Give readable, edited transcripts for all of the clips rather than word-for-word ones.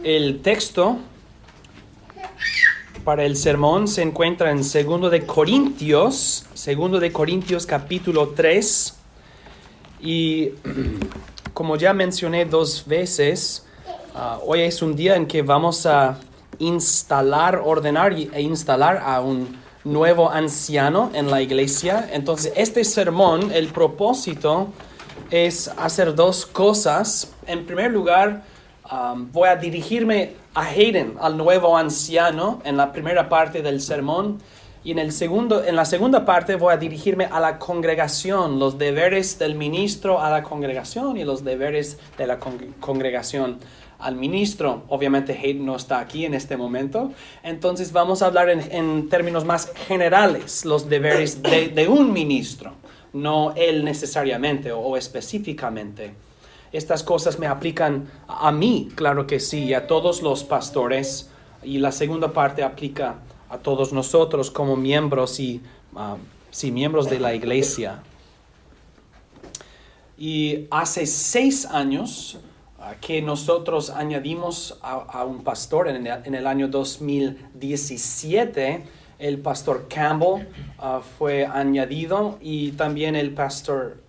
El texto para el sermón se encuentra en 2 de Corintios capítulo 3. Y como ya mencioné 2 veces, hoy es un día en que vamos a ordenar e instalar a un nuevo anciano en la iglesia. Entonces, este sermón, el propósito es hacer 2 cosas. En primer lugar, voy a dirigirme a Hayden, al nuevo anciano, en la primera parte del sermón. Y en la segunda parte voy a dirigirme a la congregación, los deberes del ministro a la congregación y los deberes de la congregación al ministro. Obviamente Hayden no está aquí en este momento, entonces vamos a hablar en términos más generales, los deberes de un ministro, no él necesariamente o específicamente. Estas cosas me aplican a mí, claro que sí, y a todos los pastores, y la segunda parte aplica a todos nosotros como miembros miembros de la iglesia. Y hace 6 años que nosotros añadimos a un pastor en el año 2017. El pastor Campbell fue añadido y también el pastor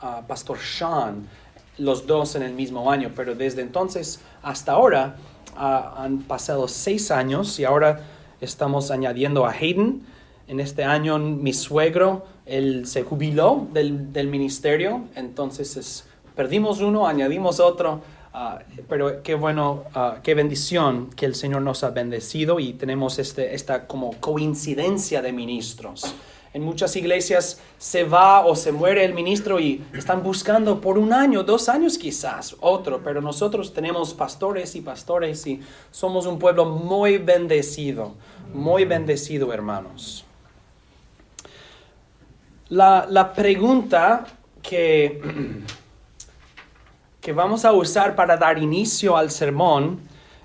Sean, los 2 en el mismo año, pero desde entonces hasta ahora han pasado 6 años y ahora estamos añadiendo a Hayden. En este año mi suegro, él se jubiló del ministerio, entonces perdimos uno, añadimos otro, pero qué bueno, qué bendición que el Señor nos ha bendecido y tenemos esta como coincidencia de ministros. En muchas iglesias se va o se muere el ministro y están buscando por 1 año, 2 años quizás, otro. Pero nosotros tenemos pastores y somos un pueblo muy bendecido, hermanos. La pregunta que vamos a usar para dar inicio al sermón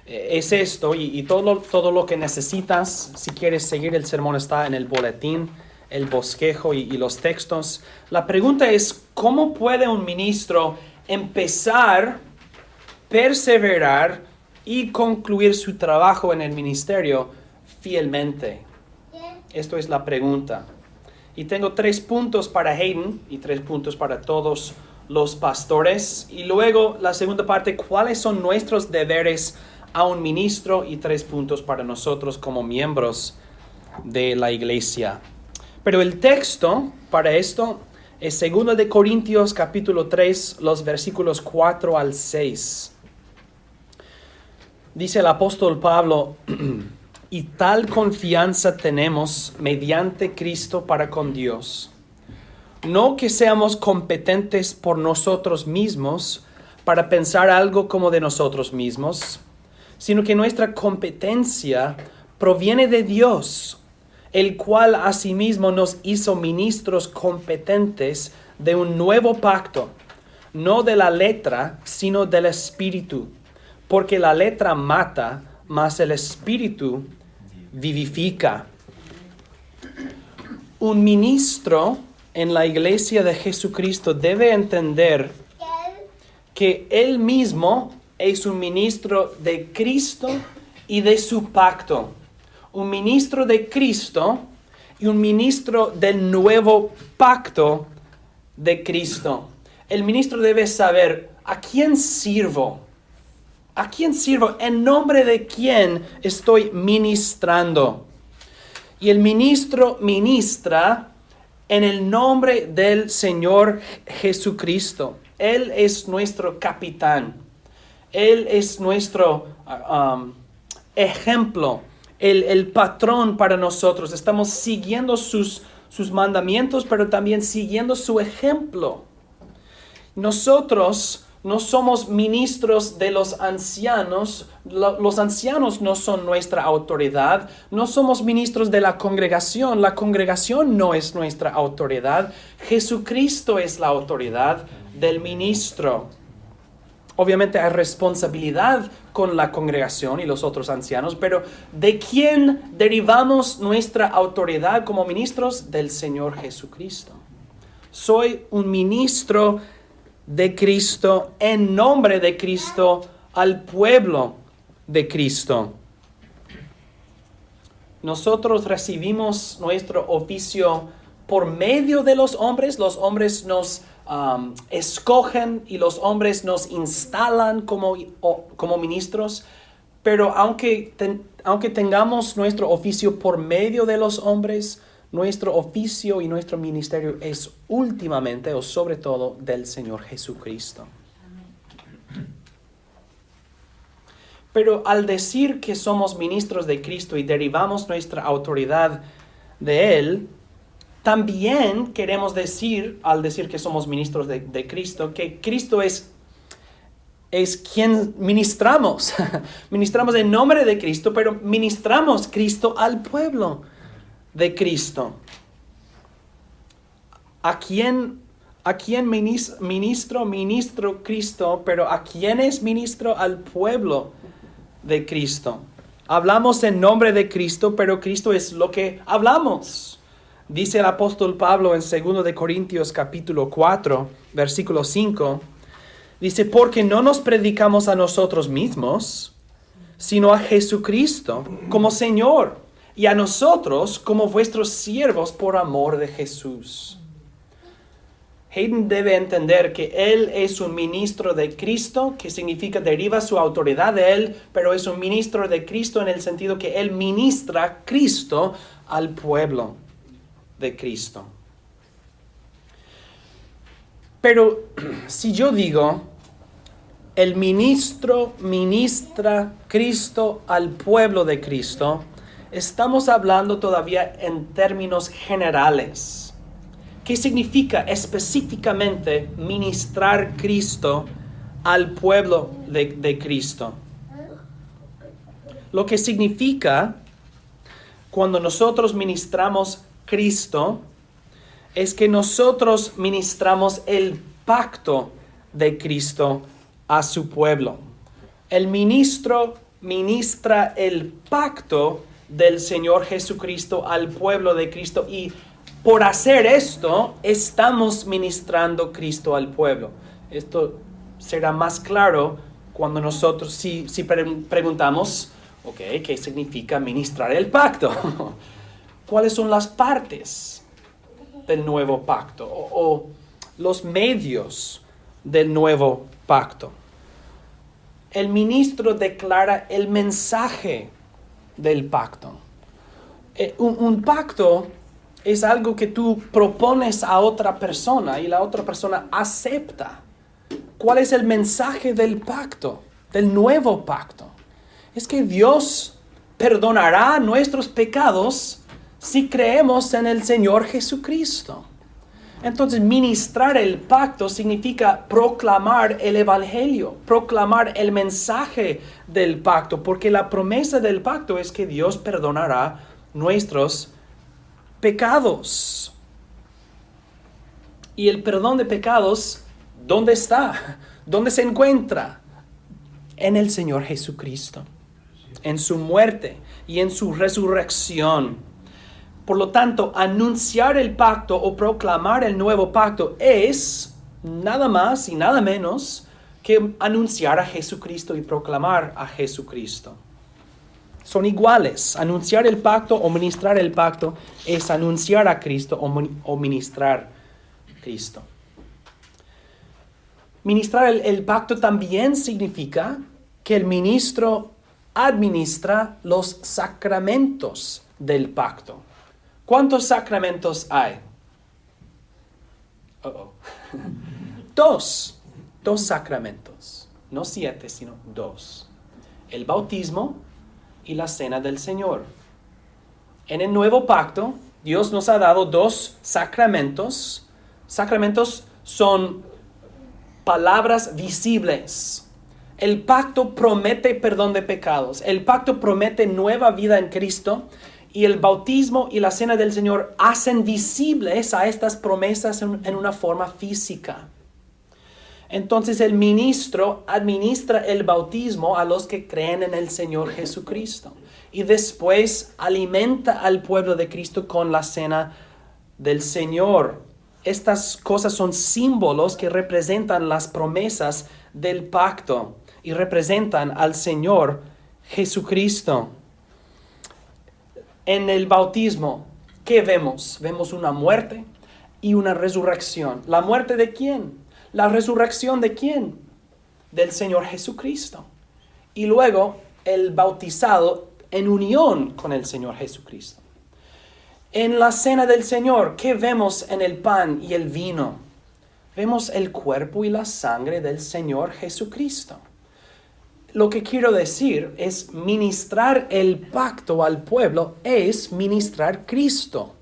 es esto, y todo lo que necesitas, si quieres seguir el sermón, está en el boletín, el bosquejo y los textos. La pregunta es: ¿cómo puede un ministro empezar, perseverar y concluir su trabajo en el ministerio fielmente? Esto es la pregunta. Y tengo 3 puntos para Hayden y 3 puntos para todos los pastores. Y luego la segunda parte: ¿cuáles son nuestros deberes a un ministro? Y 3 puntos para nosotros como miembros de la iglesia. Pero el texto para esto es 2 de Corintios capítulo 3, los versículos 4 al 6. Dice el apóstol Pablo: y tal confianza tenemos mediante Cristo para con Dios. No que seamos competentes por nosotros mismos para pensar algo como de nosotros mismos, sino que nuestra competencia proviene de Dios, el cual asimismo nos hizo ministros competentes de un nuevo pacto, no de la letra, sino del Espíritu, porque la letra mata, mas el Espíritu vivifica. Un ministro en la iglesia de Jesucristo debe entender que él mismo es un ministro de Cristo y de su pacto. Un ministro de Cristo y un ministro del nuevo pacto de Cristo. El ministro debe saber: ¿a quién sirvo? ¿A quién sirvo? ¿En nombre de quién estoy ministrando? Y el ministro ministra en el nombre del Señor Jesucristo. Él es nuestro capitán. Él es nuestro ejemplo. El patrón para nosotros. Estamos siguiendo sus mandamientos, pero también siguiendo su ejemplo. Nosotros no somos ministros de los ancianos. Los ancianos no son nuestra autoridad. No somos ministros de la congregación. La congregación no es nuestra autoridad. Jesucristo es la autoridad del ministro. Obviamente hay responsabilidad con la congregación y los otros ancianos, pero ¿de quién derivamos nuestra autoridad como ministros? Del Señor Jesucristo. Soy un ministro de Cristo, en nombre de Cristo, al pueblo de Cristo. Nosotros recibimos nuestro oficio por medio de los hombres nos escogen y los hombres nos instalan como ministros, pero aunque tengamos nuestro oficio por medio de los hombres, nuestro oficio y nuestro ministerio es últimamente o sobre todo del Señor Jesucristo. Pero al decir que somos ministros de Cristo y derivamos nuestra autoridad de Él, también queremos decir, al decir que somos ministros de Cristo, que Cristo es quien ministramos. Ministramos en nombre de Cristo, pero ministramos Cristo al pueblo de Cristo. ¿A quién ministro Cristo, pero a quién es ministro? Al pueblo de Cristo. Hablamos en nombre de Cristo, pero Cristo es lo que hablamos. Dice el apóstol Pablo en 2 de Corintios capítulo 4, versículo 5, dice, porque no nos predicamos a nosotros mismos, sino a Jesucristo como Señor, y a nosotros como vuestros siervos por amor de Jesús. Hayden debe entender que él es un ministro de Cristo, que significa deriva su autoridad de él, pero es un ministro de Cristo en el sentido que él ministra Cristo al pueblo de Cristo. Pero si yo digo, el ministro ministra Cristo al pueblo de Cristo, estamos hablando todavía en términos generales. ¿Qué significa específicamente ministrar Cristo al pueblo de Cristo? Lo que significa cuando nosotros ministramos Cristo es que nosotros ministramos el pacto de Cristo a su pueblo. El ministro ministra el pacto del Señor Jesucristo al pueblo de Cristo, y por hacer esto estamos ministrando Cristo al pueblo. Esto será más claro cuando nosotros si preguntamos, ¿qué significa ministrar el pacto? ¿Cuáles son las partes del nuevo pacto o los medios del nuevo pacto? El ministro declara el mensaje del pacto. Un pacto es algo que tú propones a otra persona y la otra persona acepta. ¿Cuál es el mensaje del pacto, del nuevo pacto? Es que Dios perdonará nuestros pecados si creemos en el Señor Jesucristo. Entonces, ministrar el pacto significa proclamar el evangelio, proclamar el mensaje del pacto, porque la promesa del pacto es que Dios perdonará nuestros pecados. Y el perdón de pecados, ¿dónde está? ¿Dónde se encuentra? En el Señor Jesucristo, en su muerte y en su resurrección. Por lo tanto, anunciar el pacto o proclamar el nuevo pacto es nada más y nada menos que anunciar a Jesucristo y proclamar a Jesucristo. Son iguales. Anunciar el pacto o ministrar el pacto es anunciar a Cristo o ministrar a Cristo. Ministrar el pacto también significa que el ministro administra los sacramentos del pacto. ¿Cuántos sacramentos hay? Dos sacramentos. No 7, sino 2. El bautismo y la cena del Señor. En el nuevo pacto, Dios nos ha dado 2 sacramentos. Sacramentos son palabras visibles. El pacto promete perdón de pecados. El pacto promete nueva vida en Cristo. Y el bautismo y la cena del Señor hacen visibles a estas promesas en una forma física. Entonces el ministro administra el bautismo a los que creen en el Señor Jesucristo. Y después alimenta al pueblo de Cristo con la cena del Señor. Estas cosas son símbolos que representan las promesas del pacto y representan al Señor Jesucristo. En el bautismo, ¿qué vemos? Vemos una muerte y una resurrección. ¿La muerte de quién? ¿La resurrección de quién? Del Señor Jesucristo. Y luego el bautizado en unión con el Señor Jesucristo. En la cena del Señor, ¿qué vemos en el pan y el vino? Vemos el cuerpo y la sangre del Señor Jesucristo. Lo que quiero decir es ministrar el pacto al pueblo es ministrar Cristo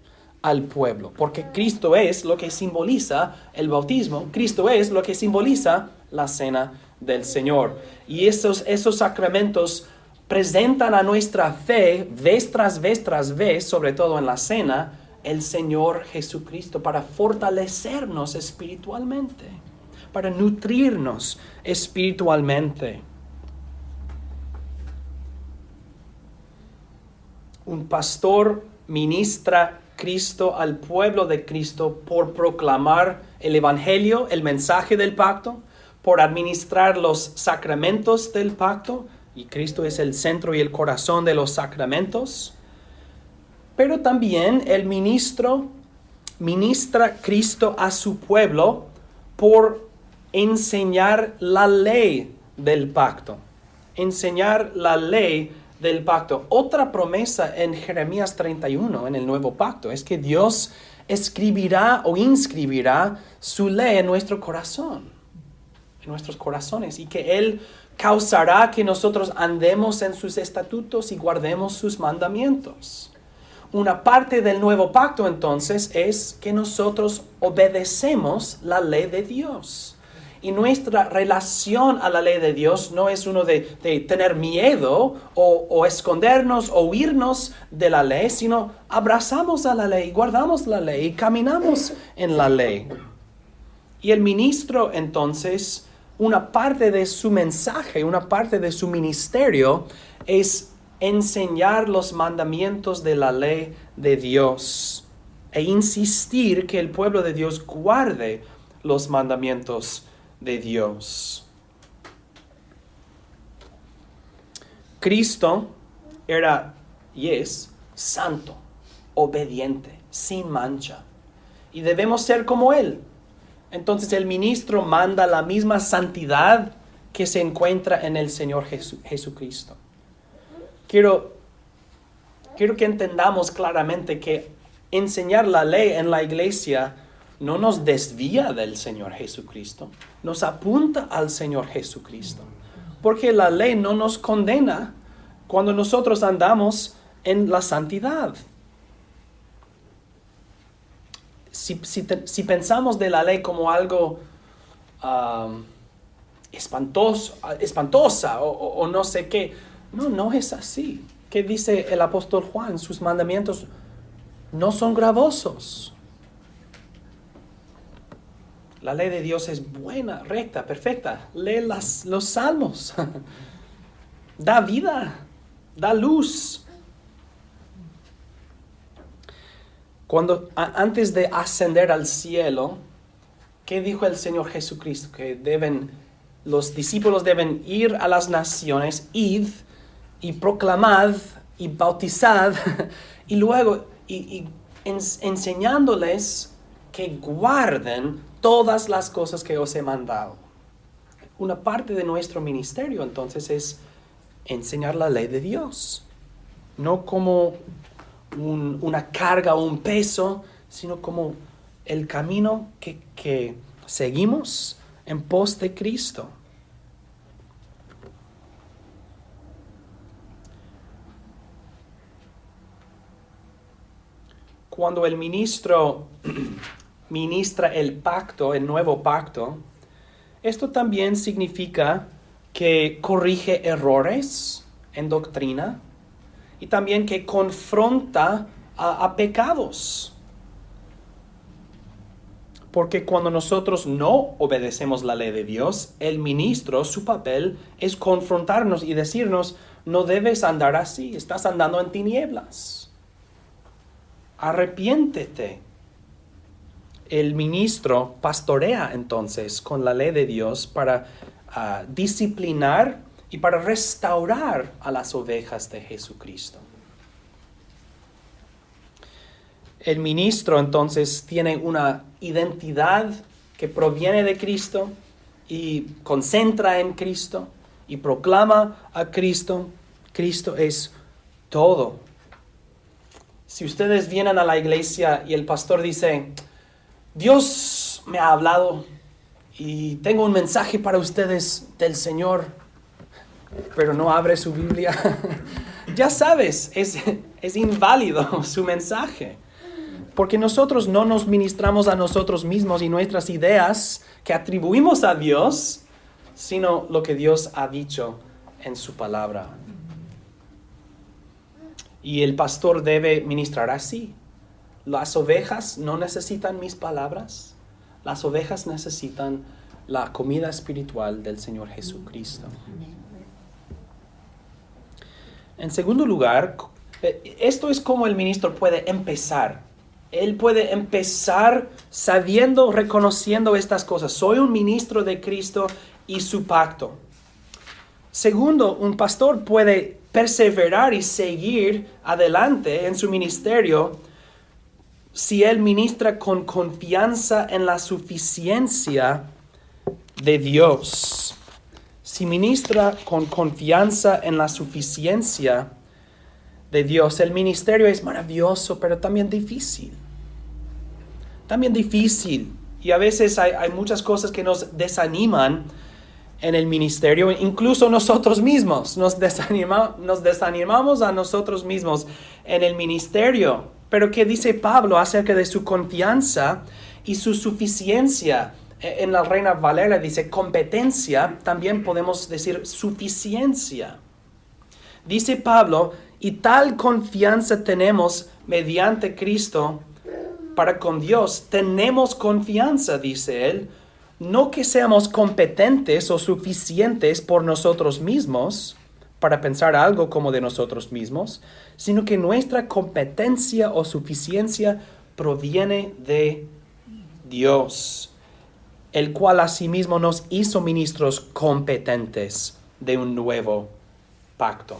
al pueblo, porque Cristo es lo que simboliza el bautismo, Cristo es lo que simboliza la cena del Señor. Y esos sacramentos presentan a nuestra fe vez tras vez, sobre todo en la cena, el Señor Jesucristo para fortalecernos espiritualmente, para nutrirnos espiritualmente. Un pastor ministra Cristo al pueblo de Cristo por proclamar el evangelio, el mensaje del pacto, por administrar los sacramentos del pacto, y Cristo es el centro y el corazón de los sacramentos. Pero también el ministra Cristo a su pueblo por enseñar la ley del pacto. Enseñar la ley del pacto. Otra promesa en Jeremías 31, en el nuevo pacto, es que Dios escribirá o inscribirá su ley en nuestro corazón, en nuestros corazones, y que Él causará que nosotros andemos en sus estatutos y guardemos sus mandamientos. Una parte del nuevo pacto entonces es que nosotros obedecemos la ley de Dios. Y nuestra relación a la ley de Dios no es uno de tener miedo o escondernos o huirnos de la ley, sino abrazamos a la ley, guardamos la ley y caminamos en la ley. Y el ministro entonces, una parte de su mensaje, una parte de su ministerio es enseñar los mandamientos de la ley de Dios e insistir que el pueblo de Dios guarde los mandamientos de Dios. Cristo era y es santo, obediente, sin mancha, y debemos ser como Él. Entonces el ministro manda la misma santidad que se encuentra en el Señor Jesucristo. Quiero que entendamos claramente que enseñar la ley en la iglesia no nos desvía del Señor Jesucristo, nos apunta al Señor Jesucristo. Porque la ley no nos condena cuando nosotros andamos en la santidad. Si pensamos de la ley como algo espantosa o no sé qué, no es así. ¿Qué dice el apóstol Juan? Sus mandamientos no son gravosos. La ley de Dios es buena, recta, perfecta. Lee los salmos. Da vida, da luz. Antes de ascender al cielo, ¿qué dijo el Señor Jesucristo? Que los discípulos deben ir a las naciones, id y proclamad y bautizad, y luego enseñándoles que guarden todas las cosas que os he mandado. Una parte de nuestro ministerio entonces es enseñar la ley de Dios, no como una carga o un peso, sino como el camino que seguimos en pos de Cristo. Cuando el ministro ministra el pacto, el nuevo pacto, esto también significa que corrige errores en doctrina y también que confronta a pecados. Porque cuando nosotros no obedecemos la ley de Dios, el ministro, su papel es confrontarnos y decirnos, no debes andar así, estás andando en tinieblas. Arrepiéntete. El ministro pastorea entonces con la ley de Dios para disciplinar y para restaurar a las ovejas de Jesucristo. El ministro entonces tiene una identidad que proviene de Cristo y concentra en Cristo y proclama a Cristo. Cristo es todo. Si ustedes vienen a la iglesia y el pastor dice, Dios me ha hablado y tengo un mensaje para ustedes del Señor, pero no abre su Biblia, ya sabes, es inválido su mensaje. Porque nosotros no nos ministramos a nosotros mismos y nuestras ideas que atribuimos a Dios, sino lo que Dios ha dicho en su palabra. Y el pastor debe ministrar así. Las ovejas no necesitan mis palabras. Las ovejas necesitan la comida espiritual del Señor Jesucristo. En segundo lugar, esto es como el ministro puede empezar. Él puede empezar sabiendo, reconociendo estas cosas. Soy un ministro de Cristo y su pacto. Segundo, un pastor puede perseverar y seguir adelante en su ministerio si él ministra con confianza en la suficiencia de Dios. Si ministra con confianza en la suficiencia de Dios, el ministerio es maravilloso, pero también difícil. También difícil. Y a veces hay muchas cosas que nos desaniman en el ministerio, incluso nosotros mismos. Nos desanimamos a nosotros mismos en el ministerio. Pero ¿qué dice Pablo acerca de su confianza y su suficiencia? En la Reina Valera dice competencia, también podemos decir suficiencia. Dice Pablo, y tal confianza tenemos mediante Cristo para con Dios. Tenemos confianza, dice él, no que seamos competentes o suficientes por nosotros mismos para pensar algo como de nosotros mismos, sino que nuestra competencia o suficiencia proviene de Dios, el cual asimismo nos hizo ministros competentes de un nuevo pacto.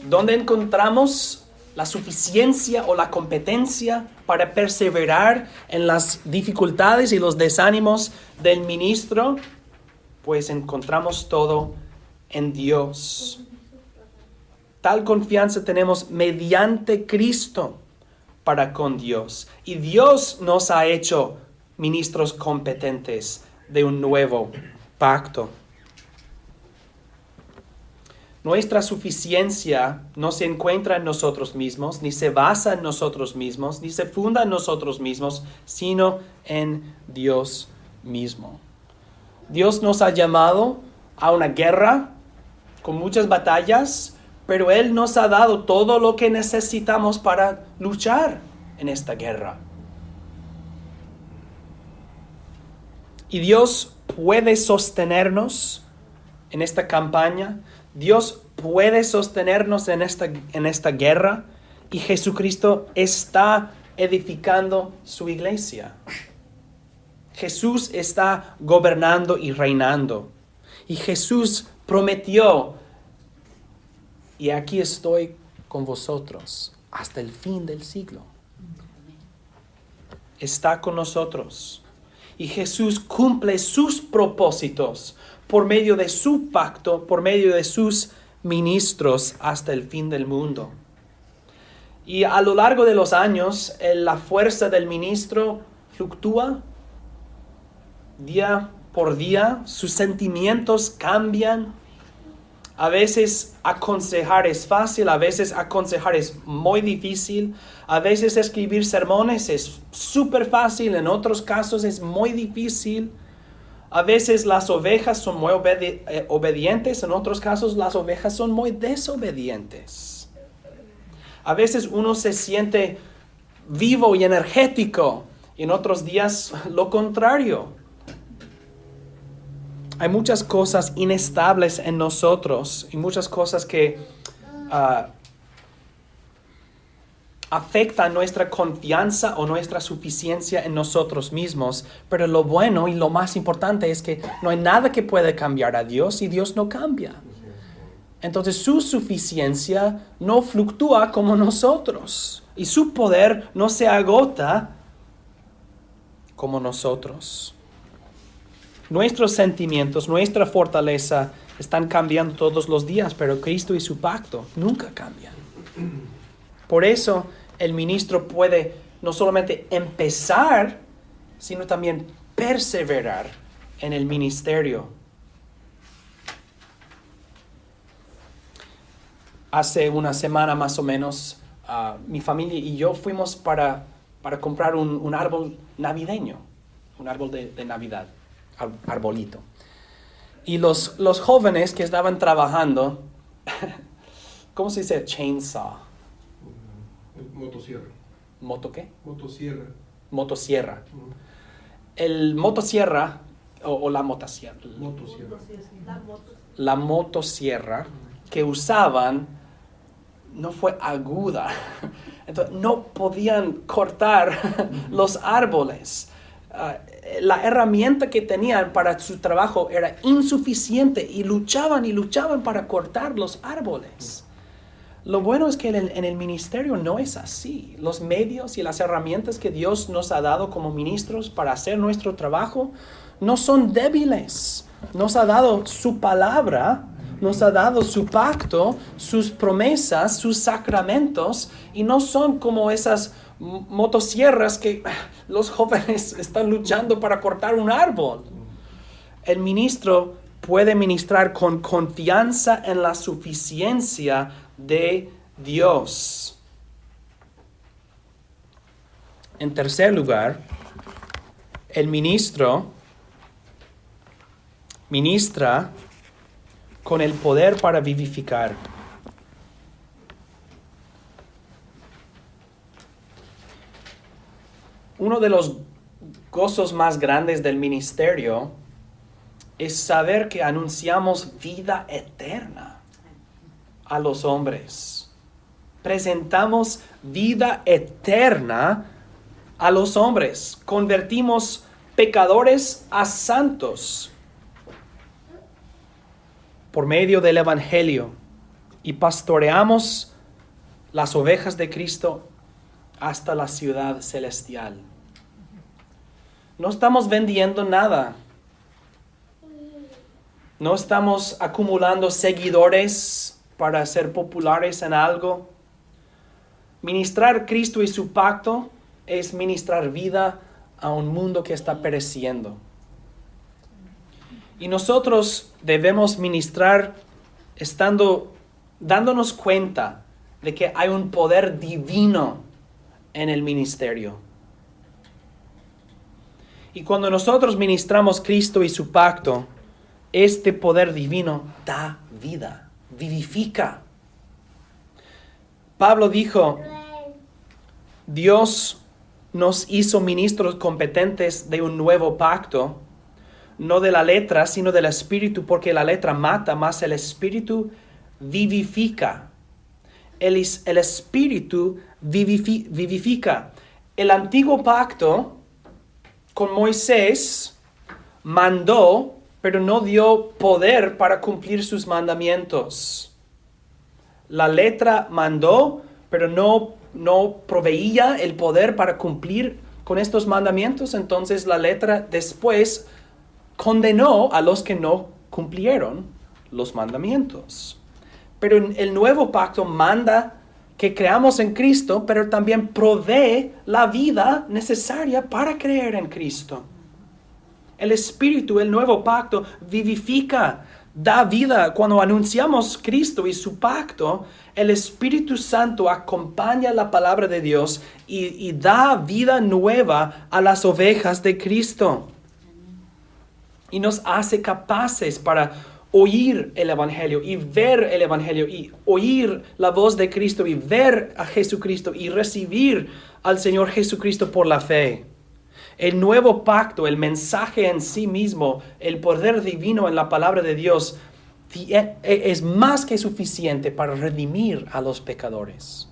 ¿Dónde encontramos la suficiencia o la competencia para perseverar en las dificultades y los desánimos del ministro? Pues encontramos todo en Dios. Tal confianza tenemos mediante Cristo para con Dios. Y Dios nos ha hecho ministros competentes de un nuevo pacto. Nuestra suficiencia no se encuentra en nosotros mismos, ni se basa en nosotros mismos, ni se funda en nosotros mismos, sino en Dios mismo. Dios nos ha llamado a una guerra con muchas batallas, pero Él nos ha dado todo lo que necesitamos para luchar en esta guerra. Y Dios puede sostenernos en esta campaña. Dios puede sostenernos en esta guerra, y Jesucristo está edificando su iglesia. Jesús está gobernando y reinando. Y Jesús prometió, y aquí estoy con vosotros hasta el fin del siglo. Está con nosotros. Y Jesús cumple sus propósitos por medio de su pacto, por medio de sus ministros hasta el fin del mundo. Y a lo largo de los años, la fuerza del ministro fluctúa día por día, sus sentimientos cambian. A veces aconsejar es fácil, a veces aconsejar es muy difícil, a veces escribir sermones es súper fácil, en otros casos es muy difícil. A veces las ovejas son muy obedientes, en otros casos las ovejas son muy desobedientes. A veces uno se siente vivo y energético, y en otros días lo contrario. Hay muchas cosas inestables en nosotros y muchas cosas que afecta nuestra confianza o nuestra suficiencia en nosotros mismos, pero lo bueno y lo más importante es que no hay nada que pueda cambiar a Dios y Dios no cambia. Entonces su suficiencia no fluctúa como nosotros y su poder no se agota como nosotros. Nuestros sentimientos, nuestra fortaleza están cambiando todos los días, pero Cristo y su pacto nunca cambian. Por eso el ministro puede no solamente empezar, sino también perseverar en el ministerio. Hace una semana más o menos, mi familia y yo fuimos para comprar un árbol navideño, un árbol de Navidad, arbolito. Y los jóvenes que estaban trabajando, ¿cómo se dice? Chainsaw. Motosierra. ¿Moto qué? Motosierra. Motosierra. El motosierra o la motosierra. La motosierra que usaban no fue aguda. Entonces no podían cortar los árboles. La herramienta que tenían para su trabajo era insuficiente y luchaban para cortar los árboles. Lo bueno es que en el ministerio no es así. Los medios y las herramientas que Dios nos ha dado como ministros para hacer nuestro trabajo no son débiles. Nos ha dado su palabra, nos ha dado su pacto, sus promesas, sus sacramentos, y no son como esas motosierras que los jóvenes están luchando para cortar un árbol. El ministro puede ministrar con confianza en la suficiencia de Dios. En tercer lugar, el ministra con el poder para vivificar. Uno de los gozos más grandes del ministerio es saber que anunciamos vida eterna a los hombres. Presentamos vida eterna a los hombres. Convertimos pecadores a santos por medio del Evangelio y pastoreamos las ovejas de Cristo hasta la ciudad celestial. No estamos vendiendo nada. No estamos acumulando seguidores para ser populares en algo. Ministrar Cristo y su pacto es ministrar vida a un mundo que está pereciendo. Y nosotros debemos ministrar dándonos cuenta de que hay un poder divino en el ministerio. Y cuando nosotros ministramos Cristo y su pacto, este poder divino da vida, vivifica. Pablo dijo, Dios nos hizo ministros competentes de un nuevo pacto, no de la letra, sino del Espíritu, porque la letra mata, mas el Espíritu vivifica. El Espíritu vivifica. El antiguo pacto con Moisés mandó, pero no dio poder para cumplir sus mandamientos. La letra mandó, pero no proveía el poder para cumplir con estos mandamientos. Entonces la letra después condenó a los que no cumplieron los mandamientos. Pero el nuevo pacto manda que creamos en Cristo, pero también provee la vida necesaria para creer en Cristo. El Espíritu, el nuevo pacto, vivifica, da vida. Cuando anunciamos Cristo y su pacto, el Espíritu Santo acompaña la palabra de Dios y da vida nueva a las ovejas de Cristo. Y nos hace capaces para oír el Evangelio y ver el Evangelio y oír la voz de Cristo y ver a Jesucristo y recibir al Señor Jesucristo por la fe. El nuevo pacto, el mensaje en sí mismo, el poder divino en la palabra de Dios es más que suficiente para redimir a los pecadores.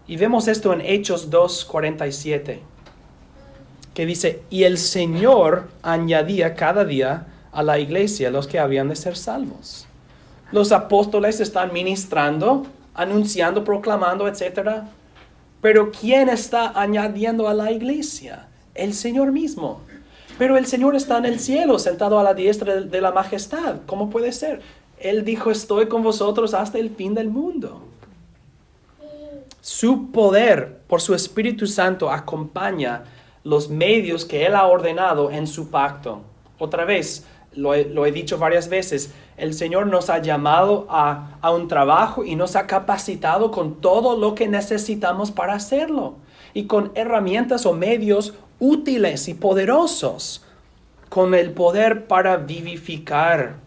Y vemos esto en Hechos 2:47, que dice, y el Señor añadía cada día a la iglesia los que habían de ser salvos. Los apóstoles están ministrando, anunciando, proclamando, etc. Pero ¿quién está añadiendo a la iglesia? El Señor mismo. Pero el Señor está en el cielo, sentado a la diestra de la majestad. ¿Cómo puede ser? Él dijo, estoy con vosotros hasta el fin del mundo. Su poder, por su Espíritu Santo, acompaña los medios que Él ha ordenado en su pacto. Otra vez, lo he dicho varias veces, el Señor nos ha llamado a un trabajo y nos ha capacitado con todo lo que necesitamos para hacerlo. Y con herramientas o medios útiles y poderosos, con el poder para vivificar.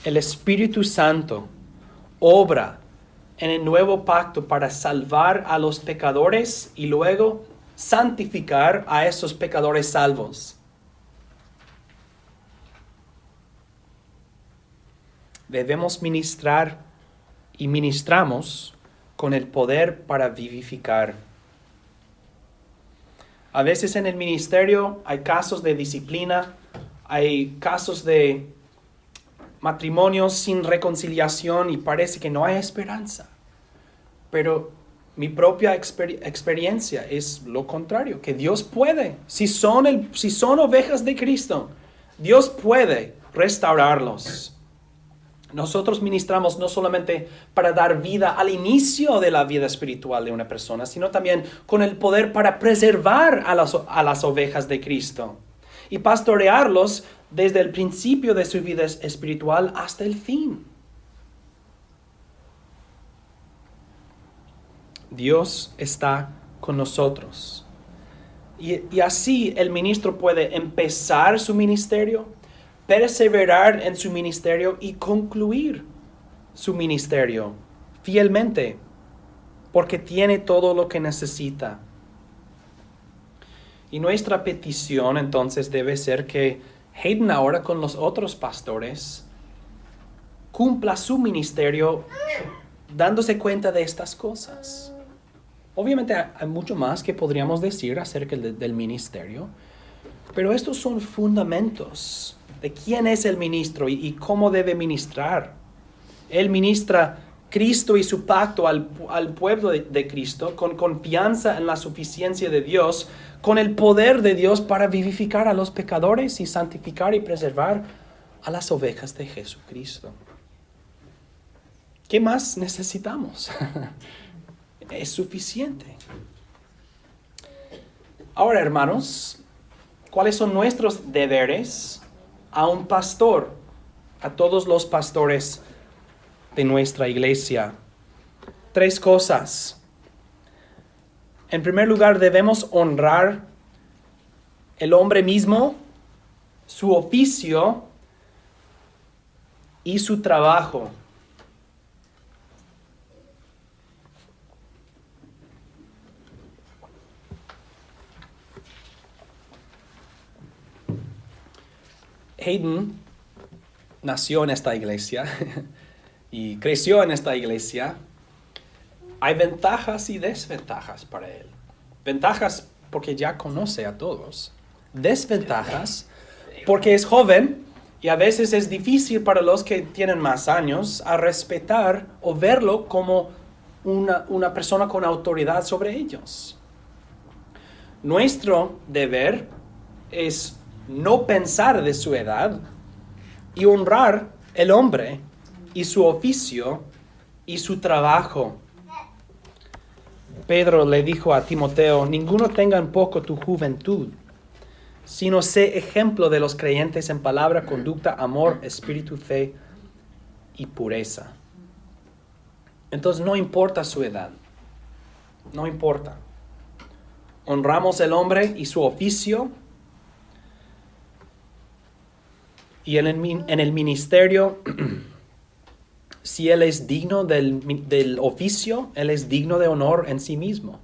El Espíritu Santo obra en el nuevo pacto para salvar a los pecadores y luego santificar a esos pecadores salvos. Debemos ministrar y ministramos con el poder para vivificar. A veces en el ministerio hay casos de disciplina, hay casos de matrimonios sin reconciliación y parece que no hay esperanza. Pero mi propia experiencia es lo contrario, que Dios puede. Si son ovejas de Cristo, Dios puede restaurarlos. Nosotros ministramos no solamente para dar vida al inicio de la vida espiritual de una persona, sino también con el poder para preservar a las ovejas de Cristo y pastorearlos desde el principio de su vida espiritual hasta el fin. Dios está con nosotros. Y así el ministro puede empezar su ministerio, perseverar en su ministerio y concluir su ministerio fielmente, porque tiene todo lo que necesita. Y nuestra petición entonces debe ser que Hayden ahora con los otros pastores cumpla su ministerio dándose cuenta de estas cosas. Obviamente hay mucho más que podríamos decir acerca del ministerio, pero estos son fundamentos de quién es el ministro y cómo debe ministrar. Él ministra Cristo y su pacto al pueblo de Cristo con confianza en la suficiencia de Dios, con el poder de Dios para vivificar a los pecadores y santificar y preservar a las ovejas de Jesucristo. ¿Qué más necesitamos? Es suficiente. Ahora, hermanos, ¿cuáles son nuestros deberes a un pastor, a todos los pastores de nuestra iglesia? 3 cosas. En primer lugar, debemos honrar el hombre mismo, su oficio y su trabajo. Hayden nació en esta iglesia y creció en esta iglesia. Hay ventajas y desventajas para él. Ventajas porque ya conoce a todos. Desventajas porque es joven y a veces es difícil para los que tienen más años a respetar o verlo como una persona con autoridad sobre ellos. Nuestro deber es no pensar de su edad y honrar el hombre y su oficio y su trabajo. Pedro le dijo a Timoteo, ninguno tenga en poco tu juventud, sino sé ejemplo de los creyentes en palabra, conducta, amor, espíritu, fe y pureza. Entonces no importa su edad, no importa. Honramos el hombre y su oficio. Y en el ministerio, si él es digno del oficio, él es digno de honor en sí mismo.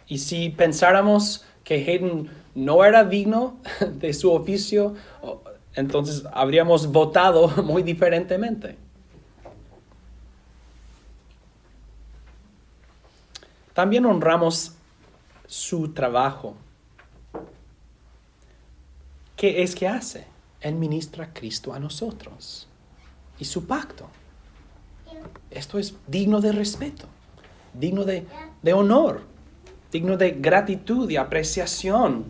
Y si pensáramos que Hayden no era digno de su oficio, entonces habríamos votado muy diferentemente. También honramos su trabajo. ¿Qué es que hace? Él ministra a Cristo a nosotros y su pacto. Esto es digno de respeto, digno de honor, digno de gratitud y apreciación.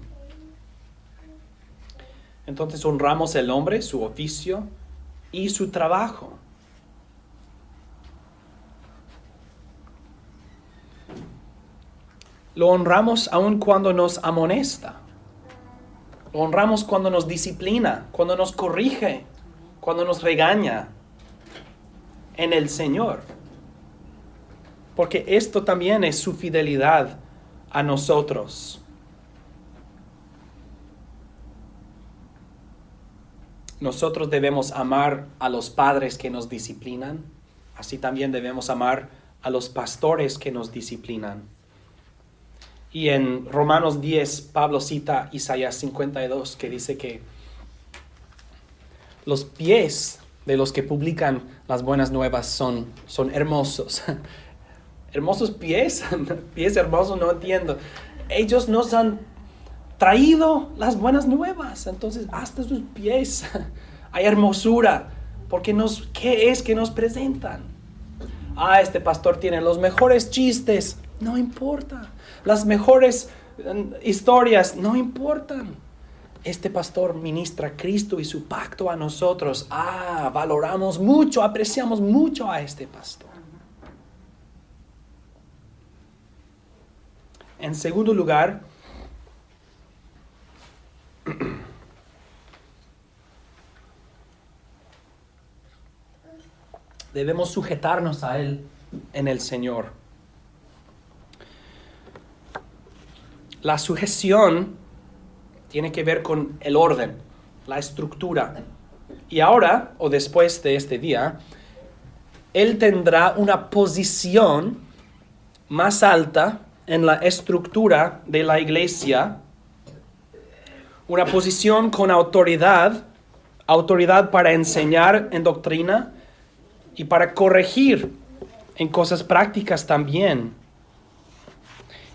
Entonces honramos el hombre, su oficio y su trabajo. Lo honramos aun cuando nos amonesta. Lo honramos cuando nos disciplina, cuando nos corrige, cuando nos regaña en el Señor. Porque esto también es su fidelidad a nosotros. Nosotros debemos amar a los padres que nos disciplinan. Así también debemos amar a los pastores que nos disciplinan. Y en Romanos 10, Pablo cita Isaías 52, que dice que los pies de los que publican las buenas nuevas son hermosos. Hermosos pies, pies hermosos, no entiendo. Ellos nos han traído las buenas nuevas, entonces hasta sus pies hay hermosura, porque ¿qué es que nos presentan? Este pastor tiene los mejores chistes, no importa. Las mejores historias, no importan. Este pastor ministra a Cristo y su pacto a nosotros. Valoramos mucho, apreciamos mucho a este pastor. En segundo lugar, debemos sujetarnos a Él en el Señor. La sujeción tiene que ver con el orden, la estructura. Y ahora, o después de este día, Él tendrá una posición más alta en la estructura de la iglesia, una posición con autoridad para enseñar en doctrina y para corregir en cosas prácticas también.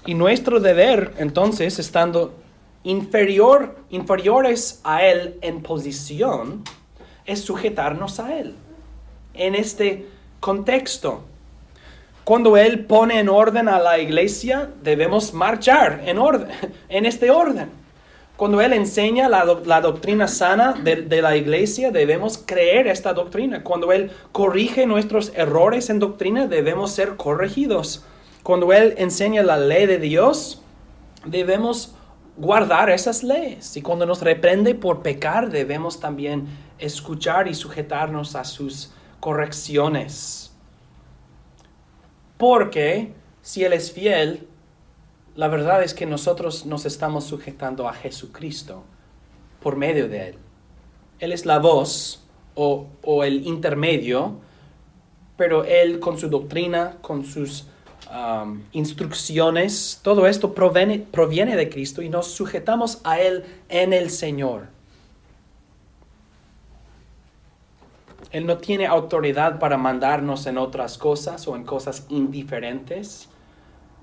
Y nuestro deber, entonces, estando inferiores a Él en posición, es sujetarnos a Él. En este contexto, cuando Él pone en orden a la iglesia, debemos marchar en este orden. Cuando Él enseña la doctrina sana de la iglesia, debemos creer esta doctrina. Cuando Él corrige nuestros errores en doctrina, debemos ser corregidos. Cuando Él enseña la ley de Dios, debemos guardar esas leyes. Y cuando nos reprende por pecar, debemos también escuchar y sujetarnos a sus correcciones. Porque si Él es fiel, la verdad es que nosotros nos estamos sujetando a Jesucristo por medio de Él. Él es la voz o el intermedio, pero Él con su doctrina, con sus instrucciones, todo esto proviene de Cristo y nos sujetamos a Él en el Señor. Él no tiene autoridad para mandarnos en otras cosas o en cosas indiferentes,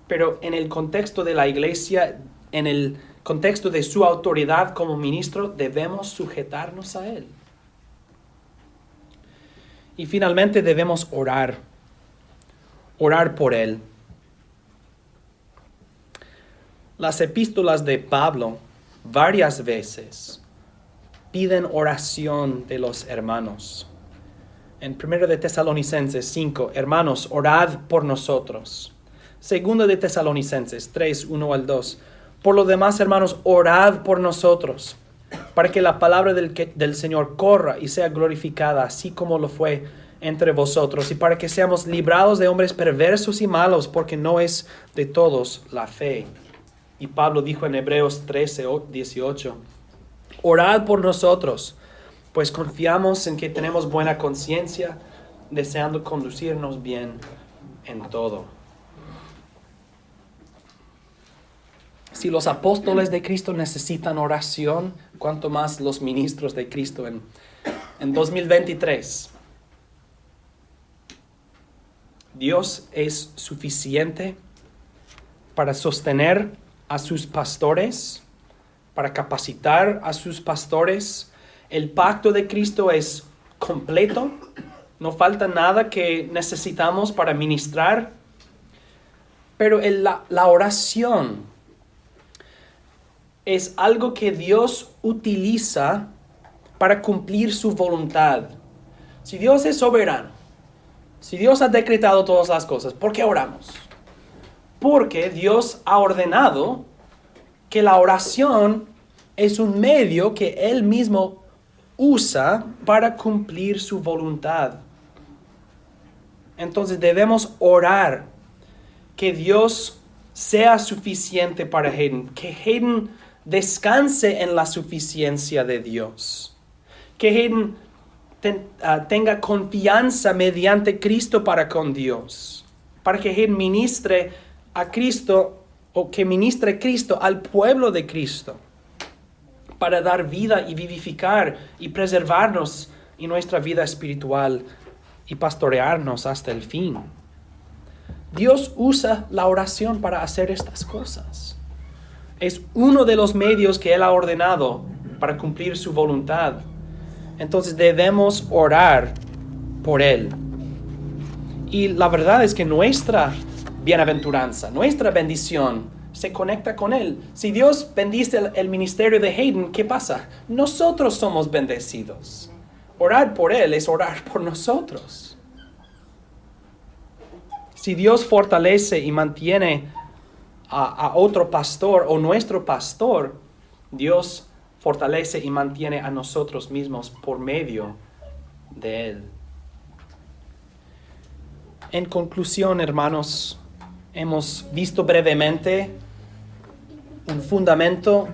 pero en el contexto de la iglesia, en el contexto de su autoridad como ministro, debemos sujetarnos a Él. Y finalmente debemos orar por Él. Las epístolas de Pablo varias veces piden oración de los hermanos. En 1 de Tesalonicenses 5, hermanos, orad por nosotros. 2 de Tesalonicenses 3, 1 al 2. Por lo demás, hermanos, orad por nosotros, para que la palabra del Señor corra y sea glorificada, así como lo fue entre vosotros, y para que seamos librados de hombres perversos y malos, porque no es de todos la fe. Y Pablo dijo en Hebreos 13, 18, orad por nosotros, pues confiamos en que tenemos buena conciencia, deseando conducirnos bien en todo. Si los apóstoles de Cristo necesitan oración, cuánto más los ministros de Cristo en 2023. Dios es suficiente para sostener a sus pastores, para capacitar a sus pastores. El pacto de Cristo es completo, no falta nada que necesitamos para ministrar, pero la oración es algo que Dios utiliza para cumplir su voluntad. Si Dios es soberano, si Dios ha decretado todas las cosas, ¿por qué oramos? Porque Dios ha ordenado que la oración es un medio que Él mismo usa para cumplir su voluntad. Entonces debemos orar que Dios sea suficiente para Hayden, que Hayden descanse en la suficiencia de Dios, que Hayden tenga confianza mediante Cristo para con Dios, para que Hayden ministre a Cristo o que ministre Cristo al pueblo de Cristo, para dar vida y vivificar y preservarnos en nuestra vida espiritual y pastorearnos hasta el fin. Dios usa la oración para hacer estas cosas. Es uno de los medios que Él ha ordenado para cumplir su voluntad. Entonces debemos orar por Él. Y la verdad es que nuestra bienaventuranza, nuestra bendición, se conecta con Él. Si Dios bendice el ministerio de Hayden, ¿qué pasa? Nosotros somos bendecidos. Orar por Él es orar por nosotros. Si Dios fortalece y mantiene a otro pastor o nuestro pastor, Dios fortalece y mantiene a nosotros mismos por medio de Él. En conclusión, hermanos, hemos visto brevemente un fundamento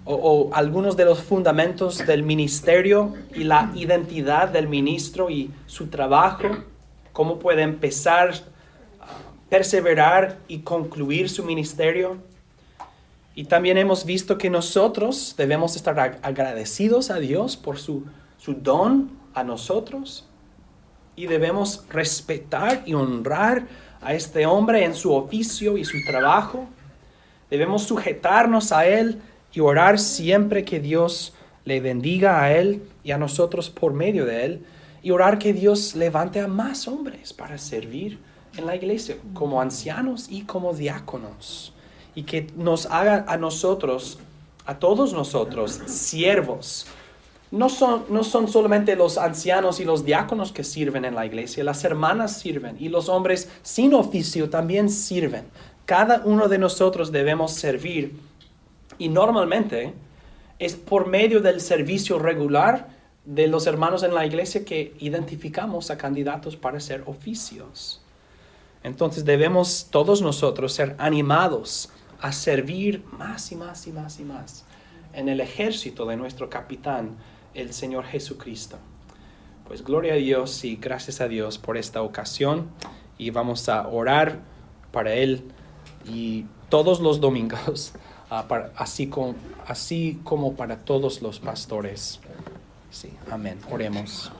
o algunos de los fundamentos del ministerio y la identidad del ministro y su trabajo, cómo puede empezar, perseverar y concluir su ministerio. Y también hemos visto que nosotros debemos estar agradecidos a Dios por su don a nosotros y debemos respetar y honrar a este hombre en su oficio y su trabajo. Debemos sujetarnos a Él y orar siempre que Dios le bendiga a Él y a nosotros por medio de Él, y orar que Dios levante a más hombres para servir en la iglesia como ancianos y como diáconos, y que nos haga a nosotros, a todos nosotros, siervos. No son solamente los ancianos y los diáconos que sirven en la iglesia, las hermanas sirven y los hombres sin oficio también sirven. Cada uno de nosotros debemos servir, y normalmente es por medio del servicio regular de los hermanos en la iglesia que identificamos a candidatos para hacer oficios. Entonces debemos todos nosotros ser animados a servir más y más y más y más en el ejército de nuestro capitán, el Señor Jesucristo. Pues gloria a Dios y gracias a Dios por esta ocasión, y vamos a orar para Él y todos los domingos, así como para todos los pastores. Sí, amén. Oremos.